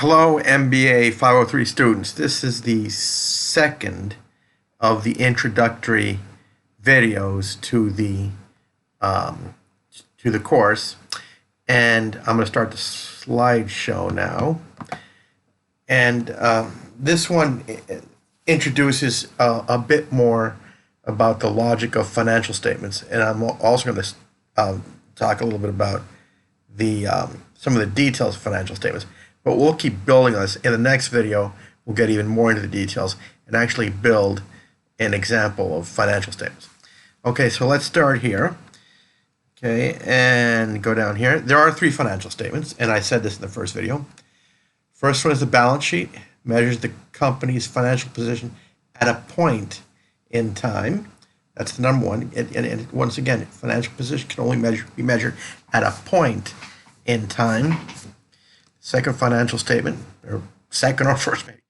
Hello, MBA 503 students. This is the second of the introductory videos um, to the course, and I'm going to start the slideshow now. And this one introduces a bit more about the logic of financial statements, and I'm also going to talk a little bit about the some of the details of financial statements. But we'll keep building on this. In the next video, we'll get even more into the details and actually build an example of financial statements. Okay, so let's start here. Okay, and go down here. There are three financial statements, and I said this in the first video. First one is the balance sheet, measures the company's financial position at a point in time. That's the number one. And once again, financial position can only be measured at a point in time. Second financial statement, or second or first maybe,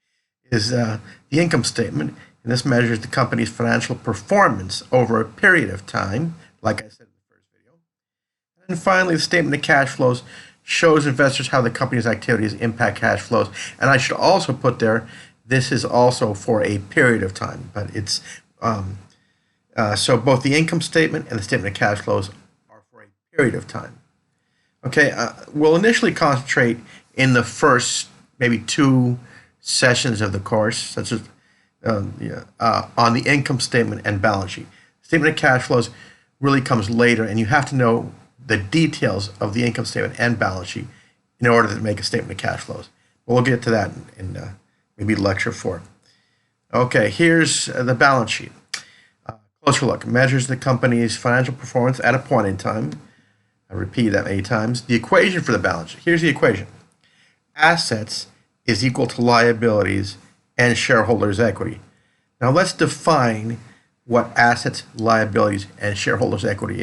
is the income statement, and this measures the company's financial performance over a period of time, like I said in the first video. And finally, the statement of cash flows shows investors how the company's activities impact cash flows. And I should also put there, this is also for a period of time, but it's so both the income statement and the statement of cash flows are for a period of time. Okay, we'll initially concentrate in the first maybe two sessions of the course, such as on the income statement and balance sheet. Statement of cash flows really comes later, and you have to know the details of the income statement and balance sheet in order to make a statement of cash flows. But we'll get to that in maybe lecture 4. Okay, here's the balance sheet. Closer look. Measures the company's financial performance at a point in time. I repeat that many times. The equation for the balance sheet. Here's the equation. Assets is equal to liabilities and shareholders' equity. Now let's define what assets, liabilities, and shareholders' equity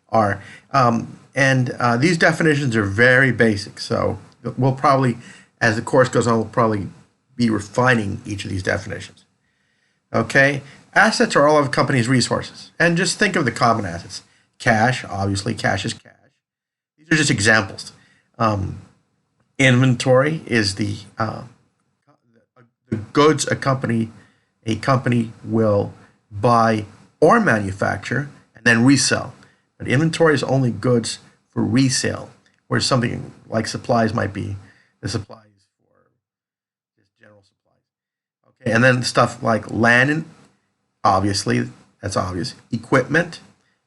are. These definitions are very basic, so we'll probably, as the course goes on, we'll probably be refining each of these definitions. Okay, assets are all of a company's resources, and just think of the common assets. Cash, obviously, cash is cash. These are just examples. Inventory is the goods a company will buy or manufacture and then resell. But inventory is only goods for resale, whereas something like supplies might be the supplies for just general supplies. Okay, and then stuff like land, obviously, that's obvious. Equipment,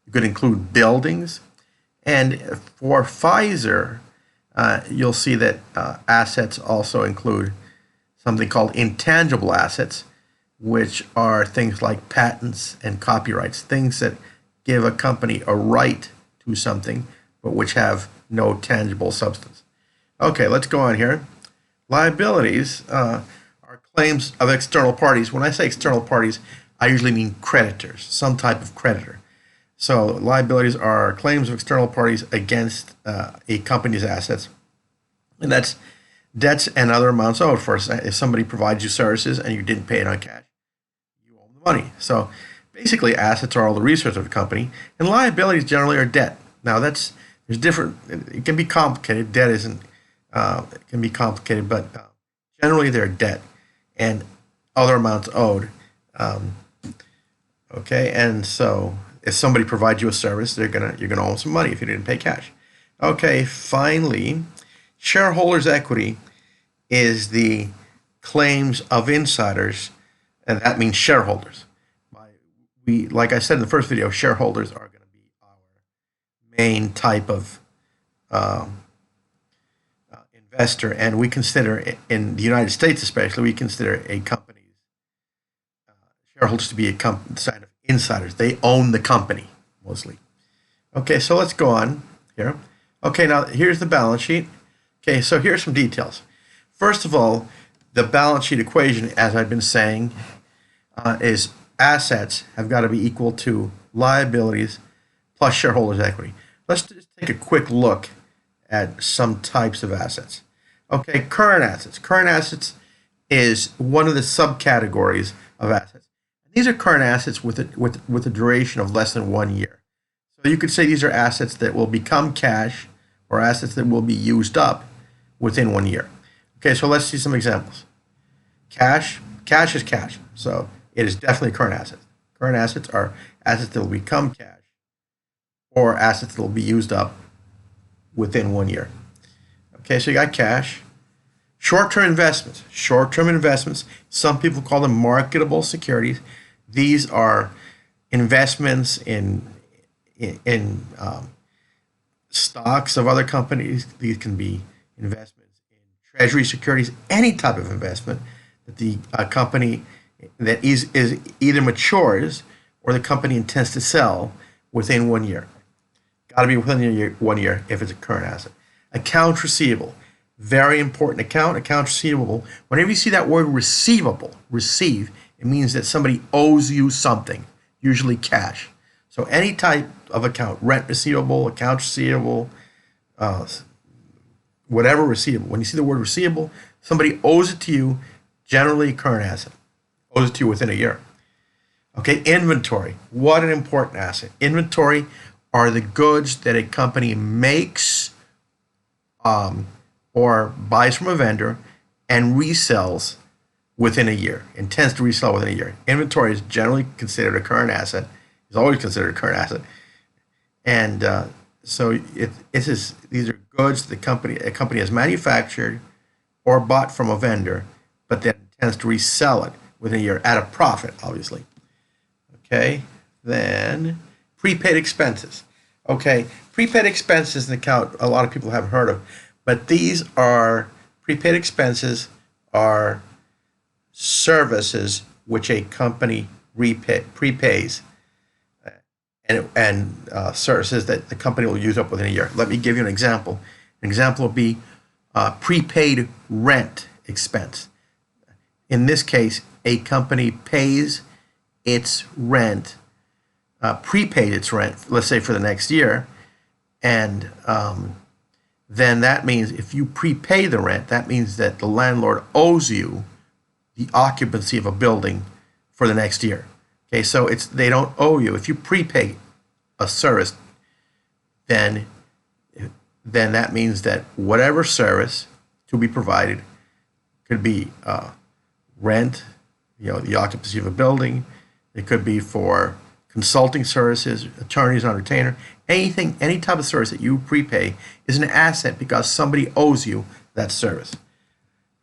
you could include buildings. And for Pfizer, you'll see that assets also include something called intangible assets, which are things like patents and copyrights, things that give a company a right to something, but which have no tangible substance. Okay, let's go on here. Liabilities are claims of external parties. When I say external parties, I usually mean creditors, some type of creditor. So liabilities are claims of external parties against a company's assets. And that's debts and other amounts owed. For if somebody provides you services and you didn't pay it on cash, you owe them the money. So basically, assets are all the resources of the company, and liabilities generally are debt. Now there's different. It can be complicated. Debt isn't. It can be complicated, but generally they're debt and other amounts owed. Okay, and so if somebody provides you a service, you're gonna owe them some money if you didn't pay cash. Okay, finally, shareholders' equity is the claims of insiders, and that means shareholders. Like I said in the first video, shareholders are going to be our main type of investor, and we consider, in the United States especially, we consider a company's shareholders to be a sign of insiders. They own the company, mostly. Okay, so let's go on here. Okay, now here's the balance sheet. Okay, so here's some details. First of all, the balance sheet equation, as I've been saying, is assets have got to be equal to liabilities plus shareholders' equity. Let's just take a quick look at some types of assets. Okay, current assets. Current assets is one of the subcategories of assets. These are current assets with a duration of less than 1 year. So you could say these are assets that will become cash or assets that will be used up within 1 year. Okay, so let's see some examples. Cash is cash, so it is definitely current assets. Current assets are assets that will become cash or assets that will be used up within 1 year. Okay, so you got cash. Short-term investments. Short-term investments, some people call them marketable securities. These are investments in stocks of other companies. These can be investments in treasury securities, any type of investment that the company that is either matures or the company intends to sell within 1 year. Got to be within 1 year if it's a current asset. Accounts receivable, very important. Accounts receivable. Whenever you see that word receivable, receive, it means that somebody owes you something, usually cash. So any type of account, rent receivable, accounts receivable, whatever receivable. When you see the word receivable, somebody owes it to you, generally current asset, owes it to you within 1 year. Okay, inventory. What an important asset. Inventory are the goods that a company makes or buys from a vendor and resells within 1 year, intends to resell within 1 year. Inventory is generally considered a current asset, is always considered a current asset. And so these are goods a company has manufactured or bought from a vendor, but then intends to resell it within 1 year at a profit, obviously. Okay, then prepaid expenses. Okay, prepaid expenses, an account a lot of people haven't heard of, but these are prepaid expenses are services which a company prepays and services that the company will use up within 1 year. Let me give you an example. An example would be prepaid rent expense. In this case, a company pays its rent, prepaid its rent, let's say for the next year, and then that means if you prepay the rent, that means that the landlord owes you the occupancy of a building for the next year. Okay, so they don't owe you. If you prepay a service, then that means that whatever service to be provided could be rent, the occupancy of a building. It could be for consulting services, attorneys on retainer, anything, any type of service that you prepay is an asset because somebody owes you that service.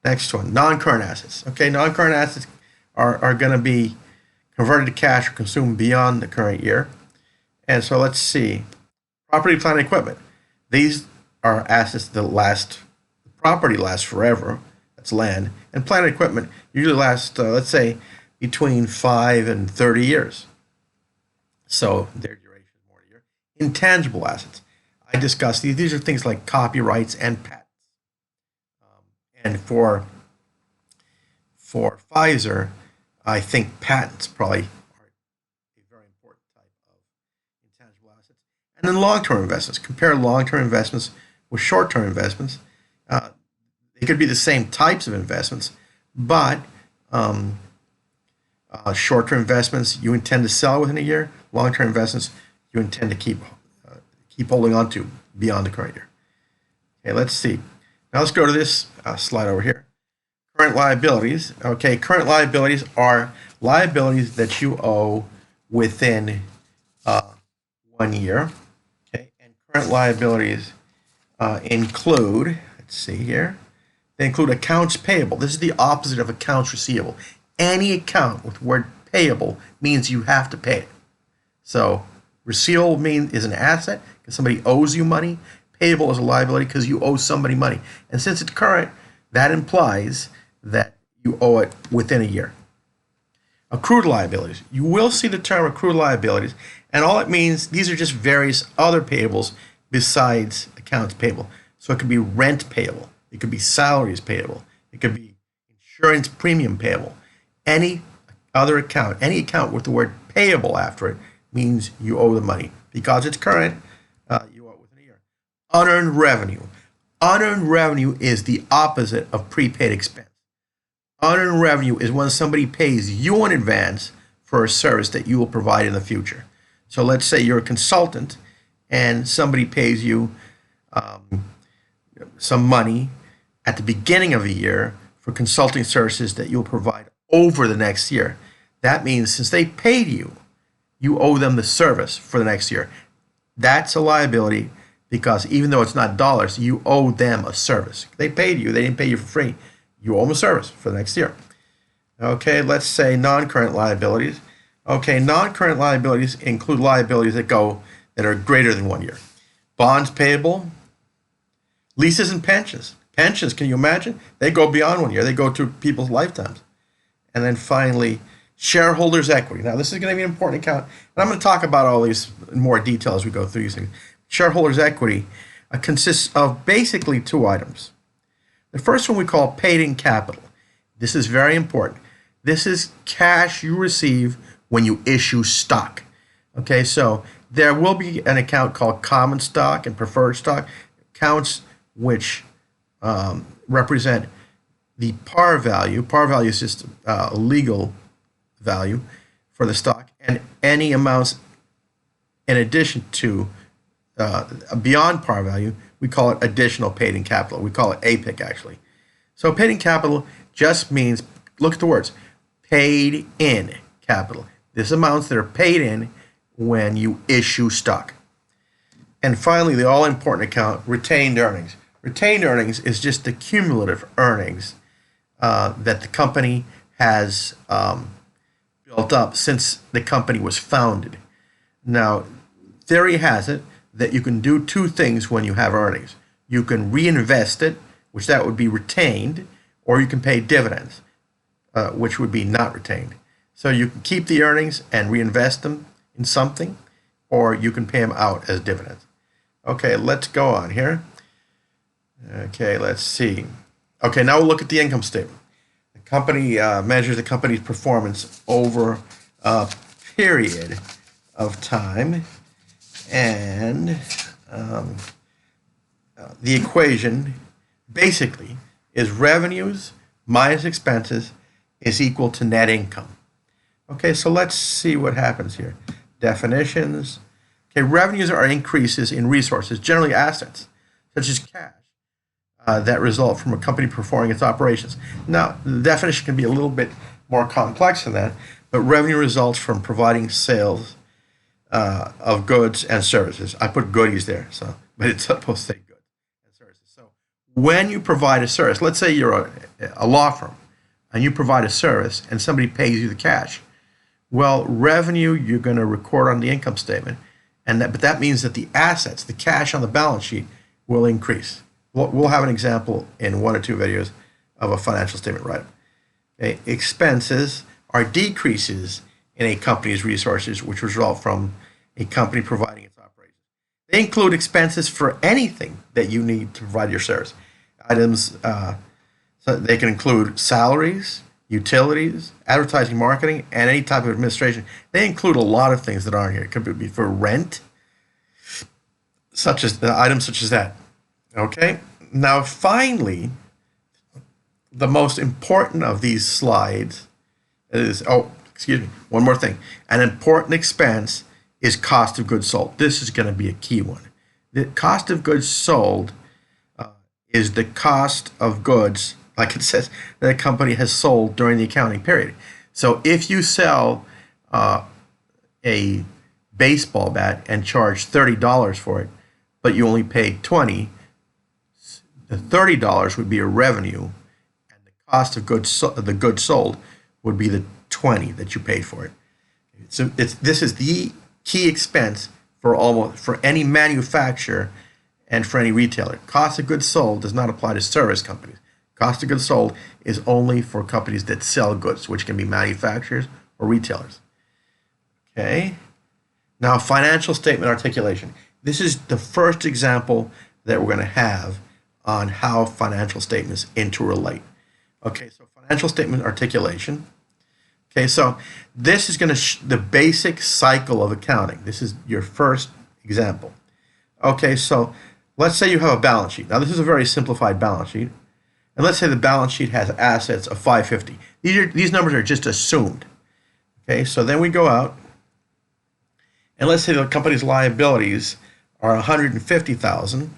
Next one, non-current assets. Okay, non-current assets are going to be converted to cash or consumed beyond the current year. And so let's see. Property, plant, and equipment. These are assets that last, the property lasts forever. That's land. And plant and equipment usually last, let's say, between 5 and 30 years. So their duration is more than a year. Intangible assets. I discussed these. These are things like copyrights and patents. And for Pfizer, I think patents probably are a very important type of intangible assets. And then long-term investments. Compare long-term investments with short-term investments. They could be the same types of investments, but short-term investments you intend to sell within 1 year. Long-term investments you intend to keep holding on to beyond the current year. Okay, let's see. Now let's go to this slide over here. Current liabilities. Okay, current liabilities are liabilities that you owe within 1 year. Okay, and current liabilities include, let's see here, they include accounts payable. This is the opposite of accounts receivable. Any account with the word payable means you have to pay it. So receivable is an asset because somebody owes you money. Payable is a liability because you owe somebody money. And since it's current, that implies that you owe it within 1 year. Accrued liabilities. You will see the term accrued liabilities, and all it means, these are just various other payables besides accounts payable. So it could be rent payable. It could be salaries payable. It could be insurance premium payable. Any other account, any account with the word payable after it means you owe the money. Because it's current, you owe it within 1 year. Unearned revenue. Unearned revenue is the opposite of prepaid expense. Unearned revenue is when somebody pays you in advance for a service that you will provide in the future. So let's say you're a consultant and somebody pays you some money at the beginning of a year for consulting services that you'll provide over the next year. That means since they paid you, you owe them the service for the next year. That's a liability because even though it's not dollars, you owe them a service. They paid you. They didn't pay you for free. You owe them a service for the next year. Okay, let's say non-current liabilities. Okay, non-current liabilities include liabilities that are greater than 1 year. Bonds payable, leases and pensions. Pensions, can you imagine? They go beyond 1 year. They go to people's lifetimes. And then finally, shareholders' equity. Now, this is going to be an important account, and I'm going to talk about all these in more detail as we go through these things. Shareholders' equity consists of basically two items. The first one we call paid-in capital. This is very important. This is cash you receive when you issue stock. Okay, so there will be an account called common stock and preferred stock, accounts which represent the par value. Par value is just a legal value for the stock, and any amounts in addition to beyond par value, we call it additional paid-in capital. We call it APIC actually. So paid-in capital just means, look at the words, paid in capital. This amounts that are paid in when you issue stock. And finally, the all-important account, retained earnings. Retained earnings is just the cumulative earnings that the company has built up since the company was founded. Now, theory has it that you can do two things when you have earnings. You can reinvest it, which that would be retained, or you can pay dividends, which would be not retained. So you can keep the earnings and reinvest them in something, or you can pay them out as dividends. Okay, let's go on here. Okay, let's see. Okay, now we'll look at the income statement. The company measures the company's performance over a period of time, and the equation basically is revenues minus expenses is equal to net income. Okay, so let's see what happens here. Definitions. Okay, revenues are increases in resources, generally assets, such as cash, that result from a company performing its operations. Now, the definition can be a little bit more complex than that, but revenue results from providing sales of goods and services. I put goodies there, but it's supposed to say goods and services. So when you provide a service, let's say you're a law firm, and you provide a service, and somebody pays you the cash. Well, revenue you're going to record on the income statement, but that means that the assets, the cash on the balance sheet, will increase. We'll have an example in 1 or 2 videos of a financial statement write-up. Okay. Expenses are decreases in a company's resources, which result from a company providing its operations. They include expenses for anything that you need to provide your service. Items, so they can include salaries, utilities, advertising, marketing, and any type of administration. They include a lot of things that aren't here. It could be for rent, items such as that. Okay, now finally, the most important of these slides is, one more thing. An important expense is cost of goods sold. This is going to be a key one. The cost of goods sold is the cost of goods, like it says, that a company has sold during the accounting period. So if you sell a baseball bat and charge $30 for it, but you only paid $20, the $30 would be a revenue, and the cost of the goods sold would be the $20 that you paid for it. So this is the key expense for any manufacturer and for any retailer. Cost of goods sold does not apply to service companies. Cost of goods sold is only for companies that sell goods, which can be manufacturers or retailers. Okay. Now, financial statement articulation. This is the first example that we're going to have on how financial statements interrelate. Okay, so financial statement articulation. Okay, so this is going to the basic cycle of accounting. This is your first example. Okay, so let's say you have a balance sheet. Now, this is a very simplified balance sheet. And let's say the balance sheet has assets of $550. These numbers are just assumed. Okay, so then we go out, and let's say the company's liabilities are $150,000,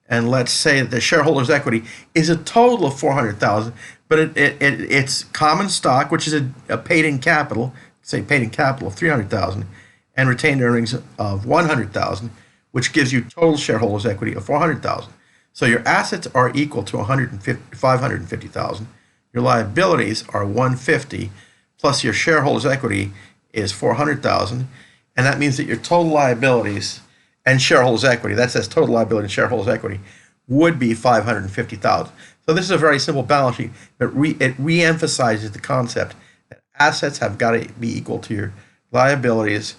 and let's say that the shareholders' equity is a total of 400,000, but it's common stock, which is a paid-in capital, say paid-in capital of 300,000, and retained earnings of 100,000, which gives you total shareholders' equity of 400,000. So your assets are equal to 550,000. Your liabilities are 150, plus your shareholders' equity is 400,000, and that means that your total liabilities and shareholders' equity, that says total liability and shareholders' equity, would be 550,000. So this is a very simple balance sheet, but it re-emphasizes the concept that assets have got to be equal to your liabilities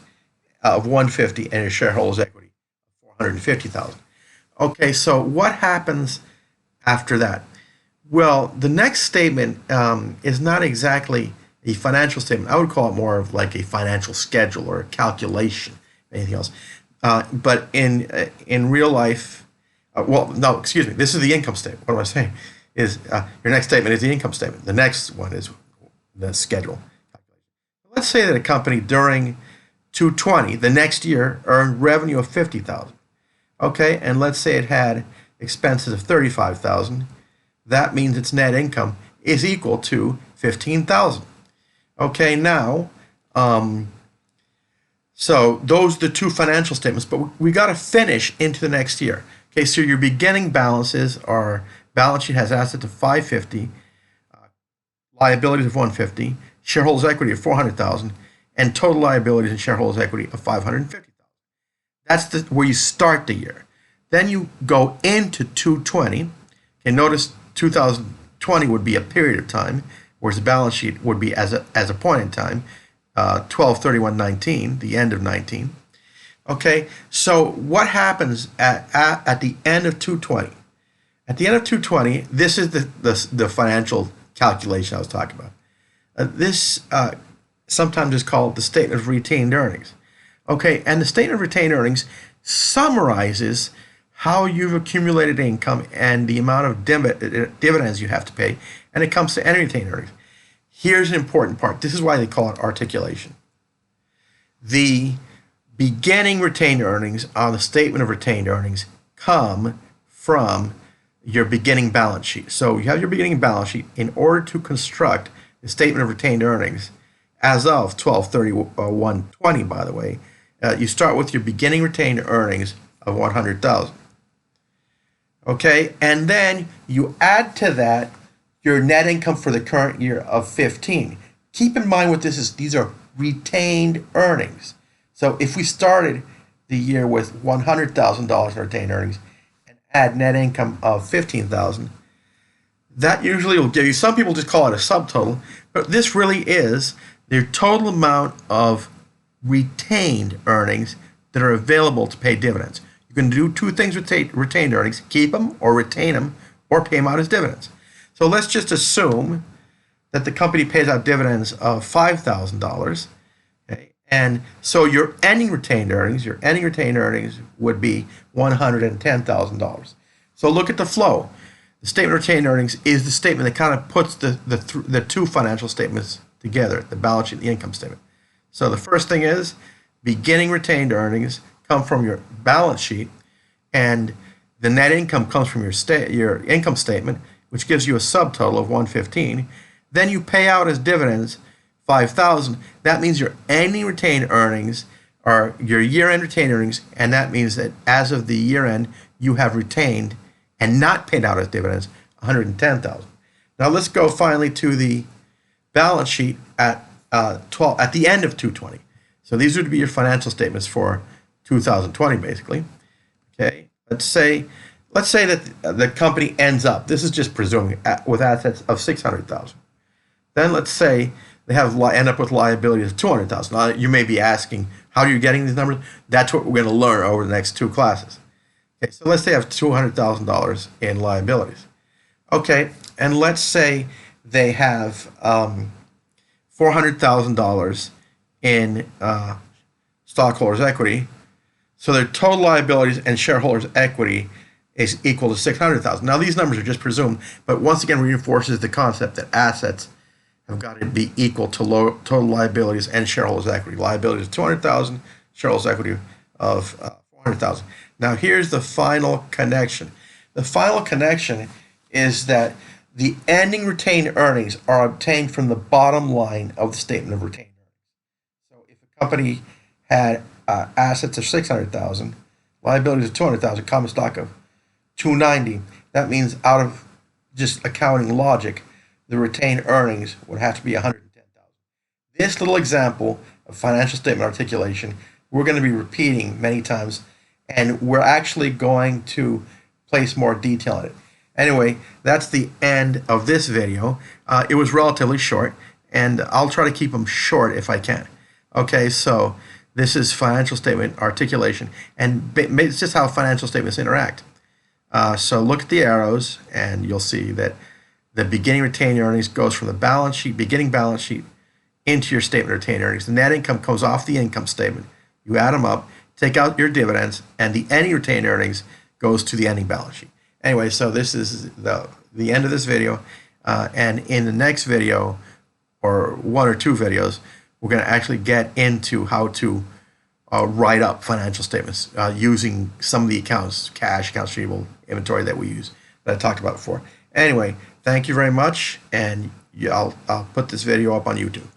of 150 and your shareholders' equity of 450,000. Okay, so what happens after that? Well, the next statement is not exactly a financial statement. I would call it more of like a financial schedule or a calculation, anything else. But in real life, well, no, excuse me. This is the income statement. What am I saying? Is your next statement is the income statement. The next one is the schedule. Let's say that a company during 2020, the next year, earned revenue of 50,000. Okay, and let's say it had expenses of 35,000. That means its net income is equal to 15,000. Okay, now, so those are the two financial statements, but we got to finish into the next year. Okay, so your beginning balances are, balance sheet has assets of 550, liabilities of 150, shareholders' equity of 400,000, and total liabilities and shareholders' equity of 550,000. That's where you start the year. Then you go into 220. Okay, notice 2020 would be a period of time, whereas the balance sheet would be as a point in time, 12/31/19, the end of 19. Okay, so what happens at the end of 220? At the end of 220, this is the financial calculation I was talking about. This sometimes is called the statement of retained earnings. Okay, and the statement of retained earnings summarizes how you've accumulated income and the amount of dividends you have to pay, and it comes to any retained earnings. Here's an important part. This is why they call it articulation. The beginning retained earnings on the statement of retained earnings come from your beginning balance sheet. So you have your beginning balance sheet. In order to construct the statement of retained earnings as of 12/31/20, by the way, you start with your beginning retained earnings of 100,000. Okay, and then you add to that your net income for the current year of 15. Keep in mind what this is. These are retained earnings. So if we started the year with $100,000 in retained earnings and add net income of 15,000, that usually will give you, some people just call it a subtotal, but this really is the total amount of retained earnings that are available to pay dividends. You can do two things with retained earnings: keep them or retain them or pay them out as dividends. So let's just assume that the company pays out dividends of $5,000. Okay? And so your ending retained earnings would be $110,000. So look at the flow. The statement of retained earnings is the statement that kind of puts the two financial statements together, the balance sheet and the income statement. So the first thing is beginning retained earnings come from your balance sheet, and the net income comes from your income statement, which gives you a subtotal of 115. Then you pay out as dividends 5,000. That means your ending retained earnings are your year-end retained earnings, and that means that as of the year-end, you have retained and not paid out as dividends 110,000. Now let's go finally to the balance sheet at the end of 220. So these would be your financial statements for 2020, basically. Okay, let's say that the company ends up, this is just presuming, with assets of 600,000. Then let's say they end up with liabilities of 200,000. Now you may be asking, how are you getting these numbers? That's what we're going to learn over the next two classes. Okay, so let's say they have $200,000 in liabilities. Okay, and let's say they have $400,000 in stockholders' equity. So their total liabilities and shareholders' equity is equal to 600,000. Now these numbers are just presumed, but once again reinforces the concept that assets have got to be equal to total liabilities and shareholders' equity. Liabilities of 200,000, shareholders' equity of 400,000. Now here's the final connection. The final connection is that the ending retained earnings are obtained from the bottom line of the statement of retained earnings. So if a company had assets of 600,000, liabilities of 200,000, common stock of 290, that means out of just accounting logic, the retained earnings would have to be 110,000. This little example of financial statement articulation, we're going to be repeating many times, and we're actually going to place more detail in it. Anyway, that's the end of this video. It was relatively short, and I'll try to keep them short if I can. Okay, so this is financial statement articulation, and it's just how financial statements interact. So look at the arrows, and you'll see that the beginning retained earnings goes from the balance sheet, beginning balance sheet, into your statement of retained earnings. The net income comes off the income statement. You add them up, take out your dividends, and the ending retained earnings goes to the ending balance sheet. Anyway, so this is the end of this video, and in the next video, or one or two videos, we're going to actually get into how to write up financial statements using some of the accounts, cash, accounts receivable, inventory that we use, that I talked about before. Anyway, thank you very much, and I'll put this video up on YouTube.